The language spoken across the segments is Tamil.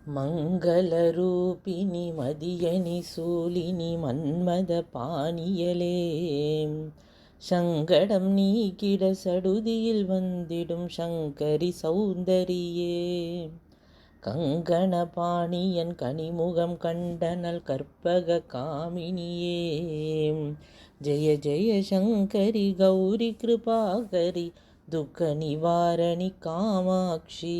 மங்களரூபிணி மதியணி சூலினி மன்மத பாணியலே, சங்கடம் நீக்கிட சடுதியில் வந்திடும் சங்கரி சௌந்தரியே. கங்கண பாணியன் கனிமுகம் கண்டனல் கற்பக காமினியே. ஜெய ஜெய சங்கரி கௌரி கிருபாகரி துக்க நிவாரணி காமாட்சி.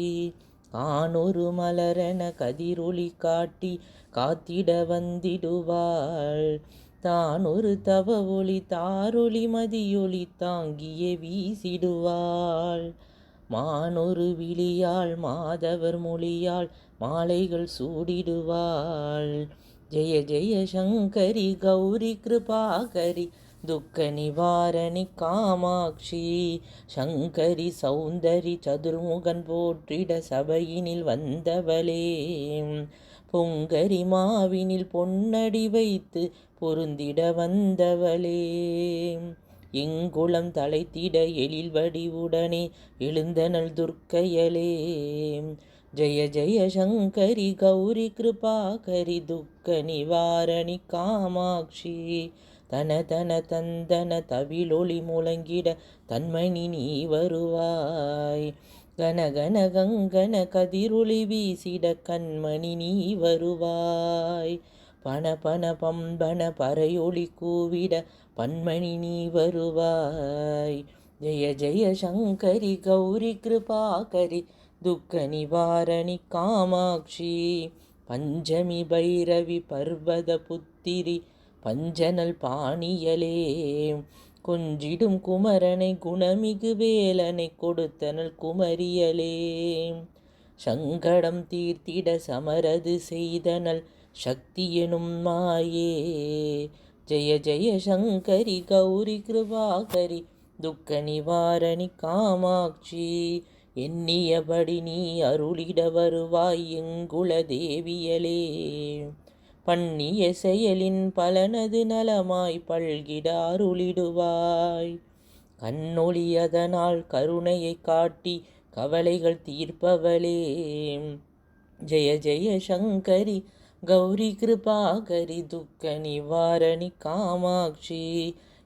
கானொரு மலரென கதிரொளி காட்டி காத்திட வந்திடுவாள், தானொரு தவ ஒளி தாரொளி மதியொளி தாங்கிய வீசிடுவாள். மானொரு விழியாள் மாதவர் மொழியாள் மாலைகள் சூடிடுவாள். ஜெய ஜெய சங்கரி கௌரி கிருபாகரி துக்க நிவாரணி காமாட்சி. சங்கரி சௌந்தரி சதுர்முகன் போற்றிட சபையினில் வந்தவளே, பொங்கரி மாவினில் பொன்னடி வைத்து பொருந்திட வந்தவளே. எங்குளம் தலைத்திட எழில் வடிவுடனே எழுந்தனள் துர்க்கையலே. ஜெய ஜெய சங்கரி கௌரி கிருபாகரி துக்க நிவாரணி காமாட்சி. தன தன தந்தன தவிலொளி முழங்கிட தன்மணி நீ வருவாய், கன கன கங்கன கதிரொளி வீசிட கண்மணி நீ வருவாய். பன பன பம்பன பறையொளி கூவிட பன்மணி நீ வருவாய். ஜெய ஜெய சங்கரி கௌரி கிருபாகரி துக்க நிவாரணி காமாட்சி. பஞ்சமி பைரவி பர்வத புத்திரி பஞ்சனல் பாணியலே, கொஞ்சிடும் குமரனை குணமிகு வேலனை கொடுத்தனல் குமரியலே. சங்கடம் தீர்த்திட சமரது செய்தனல் சக்தி எனும் மாயே. ஜெய ஜெய சங்கரி கௌரி கிருபாகரி துக்க நிவாரணி காமாட்சி. எண்ணியபடி நீ அருளிட வருவாய் எங்குல தேவியலே, பண்ணிய செயலின் பலனது நலமாய் பல்கிட அருளிடுவாய். கண்ணொளி அதனால் கருணையை காட்டி கவலைகள் தீர்ப்பவளே. ஜெய ஜெய சங்கரி கௌரி கிருபாகரி துக்க நிவாரணி காமாட்சி.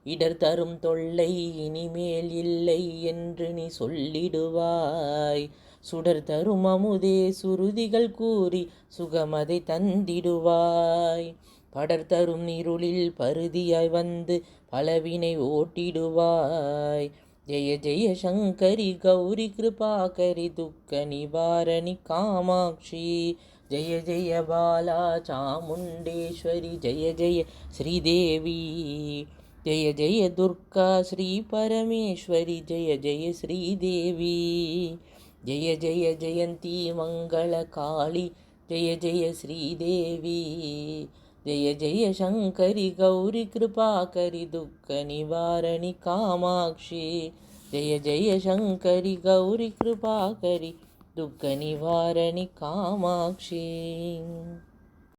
இடர் தரும் தொல்லை இனிமேல் இல்லை என்று நீ சொல்லிடுவாய், சுடர் தரும் அமுதே சுருதிகள் கூறி சுகமதை தந்திடுவாய். படர் தரும் இருளில் பருதியாய் வந்து பலவினை ஓட்டிடுவாய். ஜெய ஜெய சங்கரி கௌரி கிருபாகரி துக்க நிவாரணி காமாட்சி. ஜெய ஜெய பாலா சாமுண்டேஸ்வரி ஜெய ஜெய ஸ்ரீதேவி. ஜெய ஜெய துர்கா ஸ்ரீ பரமேஸ்வரி ஜெய ஜெய ஸ்ரீதேவி. ஜெய ஜெய ஜெயந்தி மங்கள காளி ஜெய ஜெய ஸ்ரீதேவி. ஜெய ஜெய சங்கரி கௌரி கிருபாகரி துக்க நிவாரணி காமாட்சி. ஜெய ஜெய சங்கரி கௌரி கிருபாகரி துக்க நிவாரணி காமாட்சி.